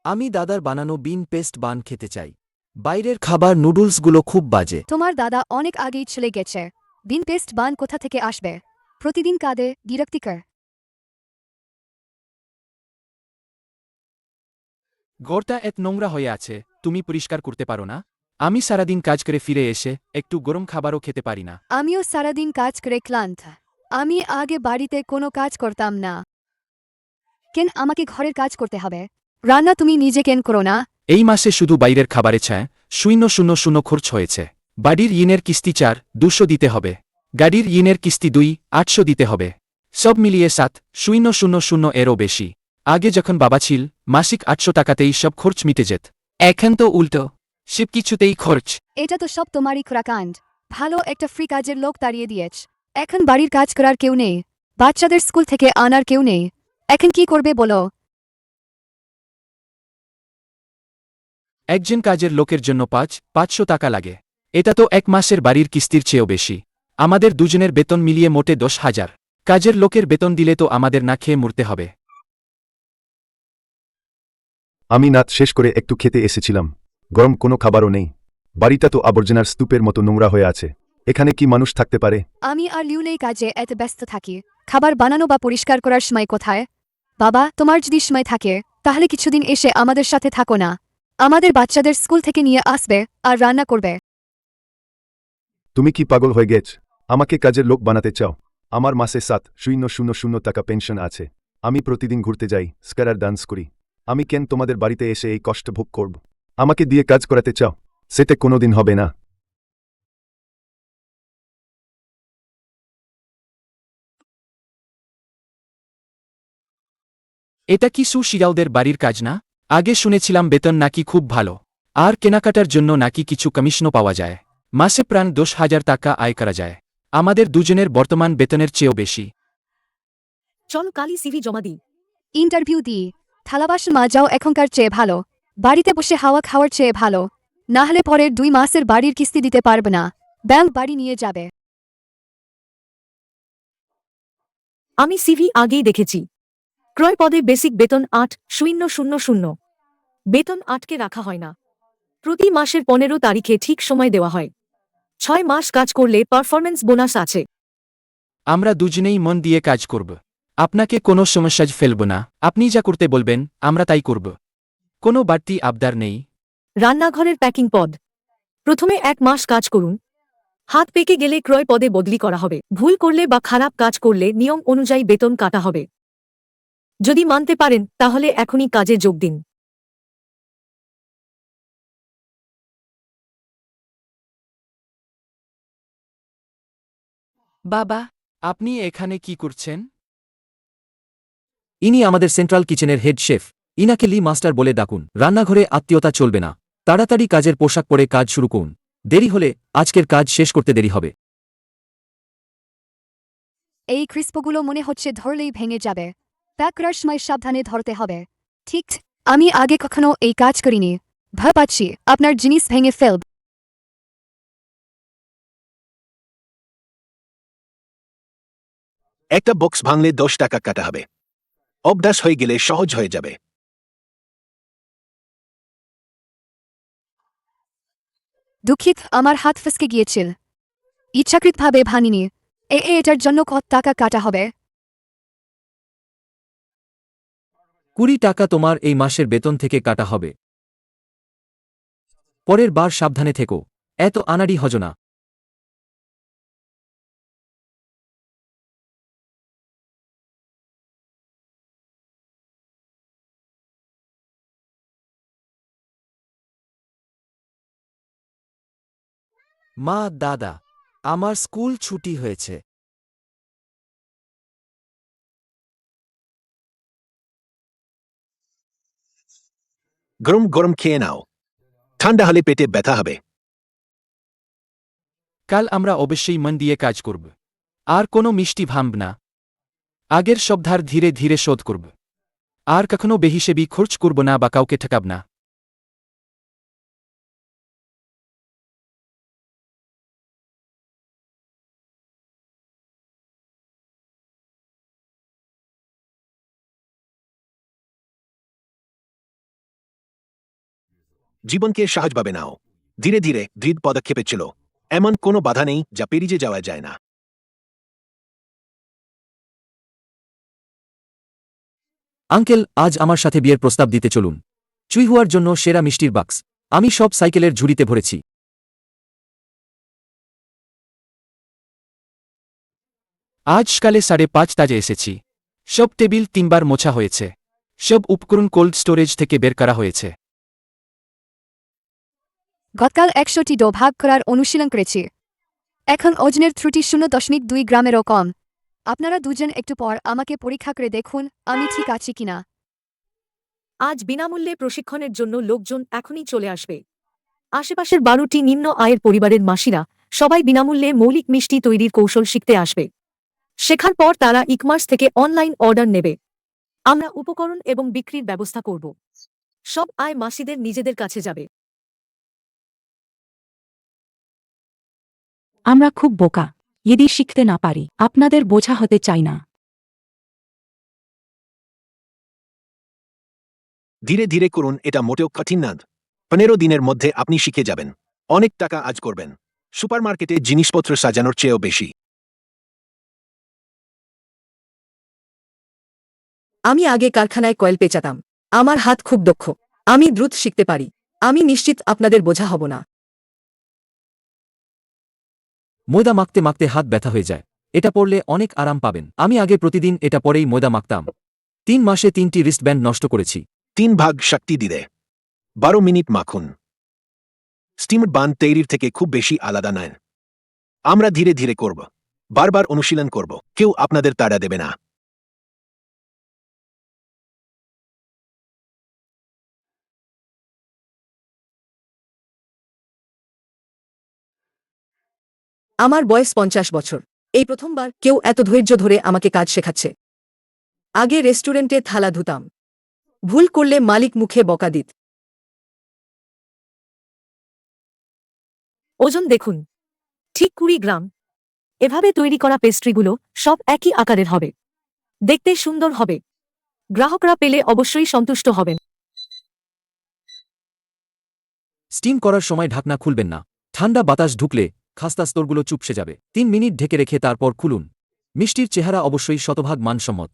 আমি দাদার বানানো বিন পেস্ট বান খেতে চাই। বাইরের খাবার নুডলসগুলো খুব বাজে। তোমার দাদা অনেক আগেই চলে গেছে। বিন পেস্ট বান কোথা থেকে আসবে? প্রতিদিন কাঁদে, বিরক্তিকর। ঘরটা এত নোংরা হয়ে আছে তুমি পরিষ্কার করতে পারো না? আমি সারাদিন কাজ করে ফিরে এসে একটু গরম খাবারও খেতে পারি না। আমিও সারাদিন কাজ করে ক্লান্ত। আমি আগে বাড়িতে কোনো কাজ করতাম না। কেন আমাকে ঘরের কাজ করতে হবে? রান্না তুমি নিজে কেন করো না? এই মাসে শুধু বাইরের খাবারে 6,000 খরচ হয়েছে। বাড়ির ঋণের কিস্তি 4,200 দিতে হবে। গাড়ির ঋণের কিস্তি 2,800 দিতে হবে। সব মিলিয়ে 7,000 এরও বেশি। আগে যখন বাবা ছিল মাসিক 800 টাকাতেই সব খরচ মিটে যেত। এখন তো উল্টো, সব কিছুতেই খরচ। এটা তো সব তোমারই খোরাকাণ্ড। ভালো একটা ফ্রি কাজের লোক তাড়িয়ে দিয়েছ। এখন বাড়ির কাজ করার কেউ নেই, বাচ্চাদের স্কুল থেকে আনার কেউ নেই। এখন কি করবে বলো? একজন কাজের লোকের জন্য 5,500 টাকা লাগে। এটা তো এক মাসের বাড়ির কিস্তির চেয়েও বেশি। আমাদের দুজনের বেতন মিলিয়ে মোটে 10,000। কাজের লোকের বেতন দিলে তো আমাদের না খেয়ে মরতে হবে। আমি নাত শেষ করে একটু খেতে এসেছিলাম। গরম কোনো খাবারও নেই। বাড়িটা তো আবর্জনার স্তূপের মতো নোংরা হয়ে আছে। এখানে কি মানুষ থাকতে পারে? আমি আর লিউলেই কাজে এত ব্যস্ত থাকি। খাবার বানানো বা পরিষ্কার করার সময় কোথায়? বাবা, তোমার যদি সময় থাকে তাহলে কিছুদিন এসে আমাদের সাথে থাকো না। আমাদের বাচ্চাদের স্কুল থেকে নিয়ে আসবে আর রান্না করবে। তুমি কি পাগল হয়ে গেছ? আমাকে কাজের লোক বানাতে চাও? আমার মাসে 7,000 টাকা পেনশন আছে। আমি প্রতিদিন ঘুরতে যাই, স্কারার ডান্স করি। আমি কেন তোমাদের বাড়িতে এসে এই কষ্ট ভোগ করব? আমাকে দিয়ে কাজ করাতে চাও? সেটা কোনোদিন হবে না। এটা কি সুশিরাওদের বাড়ির কাজ না? আগে শুনেছিলাম বেতন নাকি খুব ভালো, আর কেনাকাটার জন্য নাকি কিছু কমিশনও পাওয়া যায়। মাসে প্রাণ 10,000 টাকা আয় করা যায়। আমাদের দুজনের বর্তমান বেতনের চেয়েও বেশি। চল কালই সিভি জমা দিই। ইন্টারভিউ দিই। থালাবাসন মাজাও এখনকার চেয়ে ভালো। বাড়িতে বসে হাওয়া খাওয়ার চেয়ে ভালো। না হলে পরের 2 মাসের বাড়ির কিস্তি দিতে পারবে না। ব্যাংক বাড়ি নিয়ে যাবে। আমি সিভি আগেই দেখেছি। ক্রয় পদে বেসিক বেতন 8,000। বেতন আটকে রাখা হয় না। প্রতি মাসের 15 তারিখে ঠিক সময় দেওয়া হয়। 6 মাস কাজ করলে পারফরম্যান্স বোনাস আছে। আমরা দুজনেই মন দিয়ে কাজ করব। আপনাকে কোনো সমস্যায় ফেলব না। আপনি যা করতে বলবেন আমরা তাই করব। কোনো বাড়তি আবদার নেই। রান্নাঘরের প্যাকিং পদ। প্রথমে 1 মাস কাজ করুন। হাত পেকে গেলে ক্রয় পদে বদলি করা হবে। ভুল করলে বা খারাপ কাজ করলে নিয়ম অনুযায়ী বেতন কাটা হবে। যদি মানতে পারেন তাহলে এখনই কাজে যোগ দিন। বাবা, আপনি এখানে কি করছেন? ইনি আমাদের সেন্ট্রাল কিচেনের হেড শেফ। ইনাকে লি মাস্টার বলে ডাকুন। রান্নাঘরে আত্মীয়তা চলবে না। তাড়াতাড়ি কাজের পোশাক পরে কাজ শুরু করুন। দেরি হলে আজকের কাজ শেষ করতে দেরি হবে। এই ক্রিস্পগুলো মনে হচ্ছে ধরলেই ভেঙে যাবে। প্যাক করার সময় সাবধানে ধরতে হবে। ঠিক, আমি আগে কখনো এই কাজ করিনি। ভয় পাচ্ছি আপনার জিনিস ভেঙে ফেলব। একটা বক্স ভাঙলে 10 টাকা কাটা হবে। অভ্যাস হয়ে গেলে সহজ হয়ে যাবে। দুঃখিত, আমার হাত ফসকে গিয়েছিল। ইচ্ছাকৃতভাবে ভাঙিনি। এটার জন্য কত টাকা কাটা হবে? 20 টাকা তোমার এই মাসের বেতন থেকে কাটা হবে। পরের বার সাবধানে থেকো। এত আনাড়ি হজ না। মা, দাদা, আমার স্কুল ছুটি হয়েছে। গরম গরম খেয়ে নাও। ঠান্ডা হলে পেটে ব্যথা হবে। কাল আমরা অবশ্যই মন দিয়ে কাজ করব। আর কোনো মিষ্টি ভাঙব না। আগের সব ধার ধীরে ধীরে শোধ করব। আর কখনো বেহিসেবি খরচ করব না বা কাউকে ঠকাব না। জীবনকে সহজভাবে নাও। ধীরে ধীরে দৃঢ় পদক্ষেপে ছিল। এমন কোনো বাধা নেই যা পেরিয়ে যাওয়া যায় না। আঙ্কেল, আজ আমার সাথে বিয়ের প্রস্তাব দিতে চলুন। চুইহুয়ার জন্য সেরা মিষ্টির বাক্স আমি সব সাইকেলের ঝুড়িতে ভরেছি। আজ সকালে 5:30 তাজে এসেছি। সব টেবিল 3বার মোছা হয়েছে। সব উপকরণ কোল্ড স্টোরেজ থেকে বের করা হয়েছে। গতকাল 100টি ডো ভাগ করার অনুশীলন করেছি। এখন ওজনের ত্রুটি 0.2 গ্রামেরও কম। আপনারা দুজন একটু পর আমাকে পরীক্ষা করে দেখুন আমি ঠিক আছি কিনা। আজ বিনামূল্যে প্রশিক্ষণের জন্য লোকজন এখনই চলে আসবে। আশেপাশের 12টি নিম্ন আয়ের পরিবারের মাসিরা সবাই বিনামূল্যে মৌলিক মিষ্টি তৈরির কৌশল শিখতে আসবে। শেখার পর তারা ইকমার্স থেকে অনলাইন অর্ডার নেবে। আমরা উপকরণ এবং বিক্রির ব্যবস্থা করব। সব আয় মাসিদের নিজেদের কাছে যাবে। আমরা খুব বোকা যদি শিখতে না পারি আপনাদের বোঝা হতে চাই না। ধীরে ধীরে করুন, এটা মোটেও কঠিন না। 15 দিনের মধ্যে আপনি শিখে যাবেন। অনেক টাকা আজ করবেন সুপারমার্কেটে জিনিসপত্র সাজানোর চেয়েও বেশি। আমি আগে কারখানায় কয়েল পেঁচাতাম। আমার হাত খুব দক্ষ। আমি দ্রুত শিখতে পারি। আমি নিশ্চিত আপনাদের বোঝা হব না। ময়দা মাখতে মাখতে হাত ব্যথা হয়ে যায়। এটা পরলে অনেক আরাম পাবেন। আমি আগে প্রতিদিন এটা পরেই ময়দা মাখতাম। 3 মাসে 3টি রিস্টব্যান্ড নষ্ট করেছি। 3 ভাগ শক্তি দিলে 12 মিনিট মাখুন। স্টিম বান তৈরির থেকে খুব বেশি আলাদা নয়। আমরা ধীরে ধীরে করব, বারবার অনুশীলন করব, কেউ আপনাদের তাড়া দেবে না। আমার বয়স 50 বছর। এই প্রথমবার কেউ এত ধৈর্য ধরে আমাকে কাজ শেখাচ্ছে। আগে রেস্টুরেন্টে থালা ধুতাম। ভুল করলে মালিক মুখে বকা দিত। ওজন দেখুন, ঠিক 20 গ্রাম। এভাবে তৈরি করা পেস্ট্রিগুলো সব একই আকারের হবে। দেখতে সুন্দর হবে। গ্রাহকরা পেলে অবশ্যই সন্তুষ্ট হবেন। স্টিম করার সময় ঢাকনা খুলবেন না। ঠান্ডা বাতাস ঢুকলে খাস্তা স্তরগুলো চুপসে যাবে। 3 মিনিট ঢেকে রেখে তারপর খুলুন। মিষ্টির চেহারা অবশ্যই শতভাগ মানসম্মত।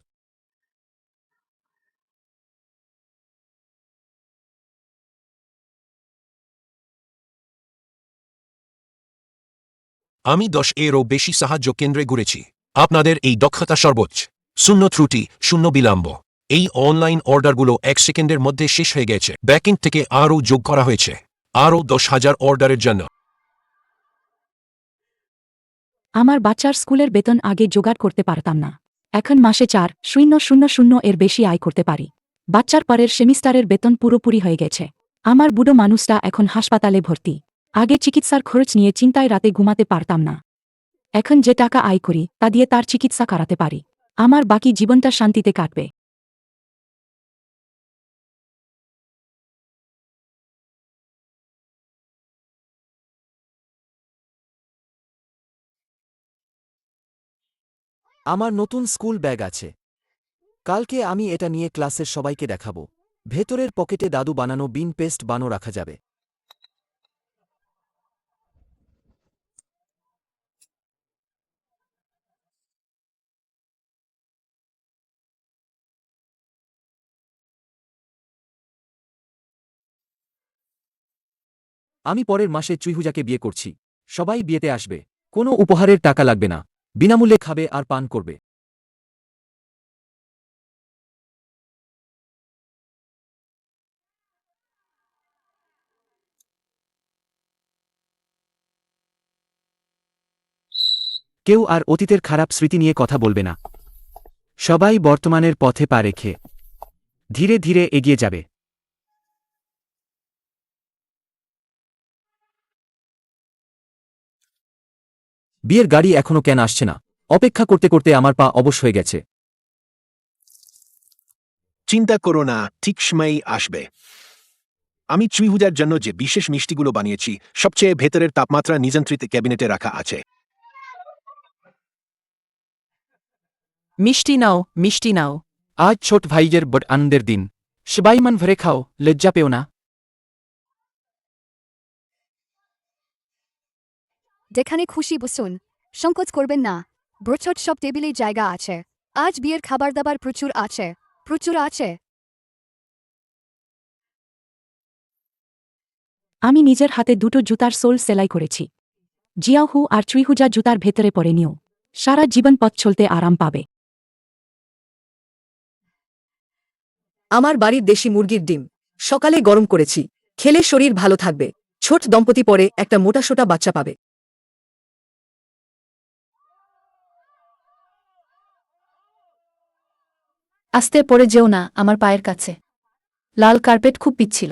আমি 10-এরও বেশি সাহায্য কেন্দ্রে ঘুরেছি। আপনাদের এই দক্ষতা সর্বোচ্চ। শূন্য ত্রুটি, শূন্য বিলম্ব। এই অনলাইন অর্ডারগুলো 1 সেকেন্ডের মধ্যে শেষ হয়ে গেছে। ব্যাকিং থেকে আরও যোগ করা হয়েছে। আরও 10,000 অর্ডারের জন্য। আমার বাচ্চার স্কুলের বেতন আগে জোগাড় করতে পারতাম না। এখন মাসে 4,000 এর বেশি আয় করতে পারি। বাচ্চার পরের সেমিস্টারের বেতন পুরোপুরি হয়ে গেছে। আমার বুড়ো মানুষটা এখন হাসপাতালে ভর্তি। আগে চিকিৎসার খরচ নিয়ে চিন্তায় রাতে ঘুমাতে পারতাম না। এখন যে টাকা আয় করি তা দিয়ে তার চিকিৎসা করাতে পারি। আমার বাকি জীবনটা শান্তিতে কাটবে। আমার নতুন স্কুল ব্যাগ আছে। কালকে আমি এটা নিয়ে ক্লাসের সবাইকে দেখাবো। ভেতরের পকেটে দাদু বানানো বিন পেস্ট বানো রাখা যাবে। আমি পরের মাসে চুইহুজাকে বিয়ে করছি। সবাই বিয়েতে আসবে। কোনো উপহারের টাকা লাগবে না। বিনামূল্যে খাবে আর পান করবে। কেউ আর অতীতের খারাপ স্মৃতি নিয়ে কথা বলবে না। সবাই বর্তমানের পথে পা রেখে ধীরে ধীরে এগিয়ে যাবে। বিয়ের গাড়ি এখনো কেন আসছে না? অপেক্ষা করতে করতে আমার পা অবশ হয়ে গেছে। চিন্তা করো না, ঠিক সময়ই আসবে। আমি চুইহুজার জন্য যে বিশেষ মিষ্টিগুলো বানিয়েছি সবচেয়ে ভেতরের তাপমাত্রা নিয়ন্ত্রিত ক্যাবিনেটে রাখা আছে। মিষ্টি নাও, মিষ্টি নাও। আজ ছোট ভাইয়ের বড় আনন্দের দিন। সবাই মন ভরে খাও, লজ্জা পেও না। যেখানে খুশি বসুন, সংকোচ করবেন না। ব্রছট সব টেবিলে জায়গা আছে। আজ বিয়ের খাবার দাবার প্রচুর আছে। আমি নিজের হাতে দুটো জুতার সোল সেলাই করেছি। জিয়াহু আর চুইহুজা জুতার ভেতরে পরে নিও। সারা জীবন পথ চলতে আরাম পাবে। আমার বাড়ির দেশি মুরগির ডিম সকালে গরম করেছি, খেলে শরীর ভালো থাকবে। ছোট দম্পতি পরে একটা মোটাসোটা বাচ্চা পাবে। আস্তে পড়ে যেও না আমার পায়ের কাছে। লাল কার্পেট খুব পিচ্ছিল।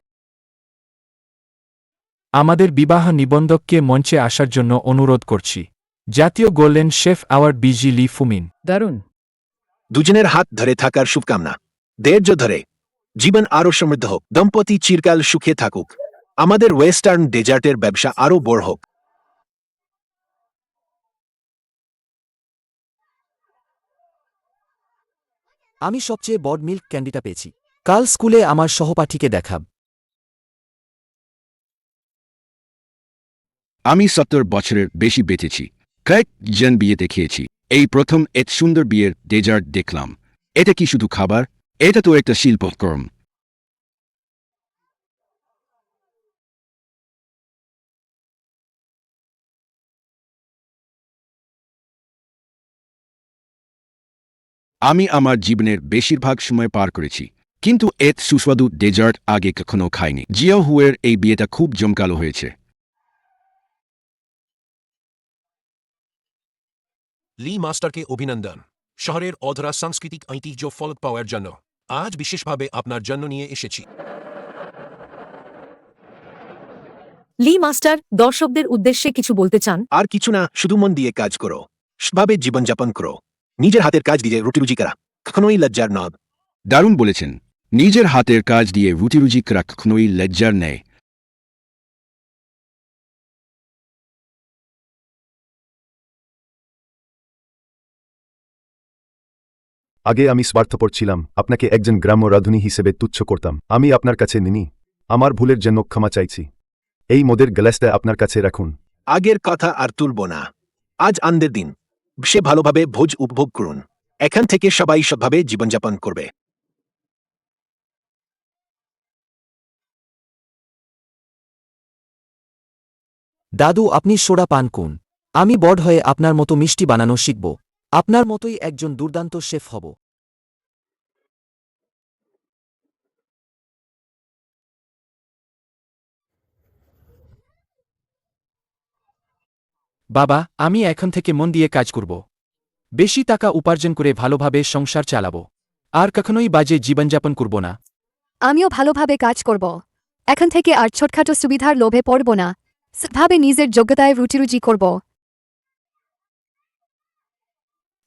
আমাদের বিবাহ নিবন্ধককে মঞ্চে আসার জন্য অনুরোধ করছি। জাতীয় গোল্ডেন শেফ অ্যাওয়ার্ড বিজি লি ফুমিন। দারুণ। দুজনের হাত ধরে থাকার শুভকামনা। ধৈর্য ধরে জীবন আরও সমৃদ্ধ হোক, দম্পতি চিরকাল সুখে থাকুক, আমাদের ওয়েস্টার্ন ডেজার্টের ব্যবসা আরও বড় হোক। আমি সবচেয়ে বড় মিল্ক ক্যান্ডিটা পেয়েছি। কাল স্কুলে আমার সহপাঠীকে দেখাব। আমি 70 বছরের বেশি বেঁচেছি, কয়েকজন বিয়ে দেখিয়েছি, এই প্রথম এত সুন্দর বিয়ের ডেজার্ট দেখলাম। এটা কি শুধু খাবার? এটা তো একটা শিল্পকর্ম। আমি আমার জীবনের বেশিরভাগ সময় পার করেছি, কিন্তু এত সুস্বাদু ডেজার্ট আগে কখনো খাইনি। জিয়াহুয়ের এই বিয়েটা খুব জমকালো হয়েছে। লি মাস্টারকে অভিনন্দন শহরের অধরা সাংস্কৃতিক ঐতিহ্য ফলক পাওয়ার জন্য। আজ বিশেষভাবে আপনার জন্য নিয়ে এসেছি। লি মাস্টার দর্শকদের উদ্দেশ্যে কিছু বলতে চান? আর কিছু না, শুধু মন দিয়ে কাজ করো, সেভাবে জীবনযাপন করো। নিজের হাতের কাজ দিয়ে রুটি করা কখনোই লজ্জার নয়। দারুণ বলেছেন। নিজের হাতের কাজ দিয়ে রুটি করা কখনোই লজ্জার নেই। আগে আমি স্বার্থপর ছিলাম, আপনাকে একজন গ্রাম্য রাঁধুনি হিসেবে তুচ্ছ করতাম। আমি আপনার কাছে নিনি, আমার ভুলের জন্য ক্ষমা চাইছি। এই মদের গ্লাসটা আপনার কাছে রাখুন। আগের কথা আর তুলব না। আজ আনন্দের দিন, সে ভালোভাবে ভোজ উপভোগ করুন। এখান থেকে সবাই সৎভাবে জীবনযাপন করবে। দাদু, আপনি সোডা পান করুন। আমি বড় হয়ে আপনার মতো মিষ্টি বানানো শিখব। আপনার মতোই একজন দুর্দান্ত শেফ হব। বাবা, আমি এখন থেকে মন দিয়ে কাজ করব। বেশি টাকা উপার্জন করে ভালোভাবে সংসার চালাব। আর কখনোই বাজে জীবনযাপন করব না। আমিও ভালোভাবে কাজ করব। এখন থেকে আর ছোটখাটো সুবিধার লোভে পড়ব না, সেভাবে নিজের যোগ্যতায় রুটি করব।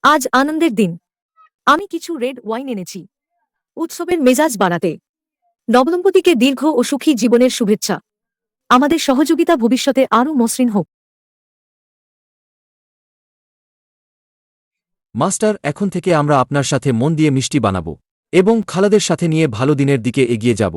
আজ আনন্দের দিন। আমি কিছু রেড ওয়াইন এনেছি উৎসবের মেজাজ বাড়াতে। নবদম্পতিকে দীর্ঘ ও সুখী জীবনের শুভেচ্ছা। আমাদের সহযোগিতা ভবিষ্যতে আরও মসৃণ হোক। মাস্টার, এখন থেকে আমরা আপনার সাথে মন দিয়ে মিষ্টি বানাবো এবং খালাদের সাথে নিয়ে ভালো দিনের দিকে এগিয়ে যাব।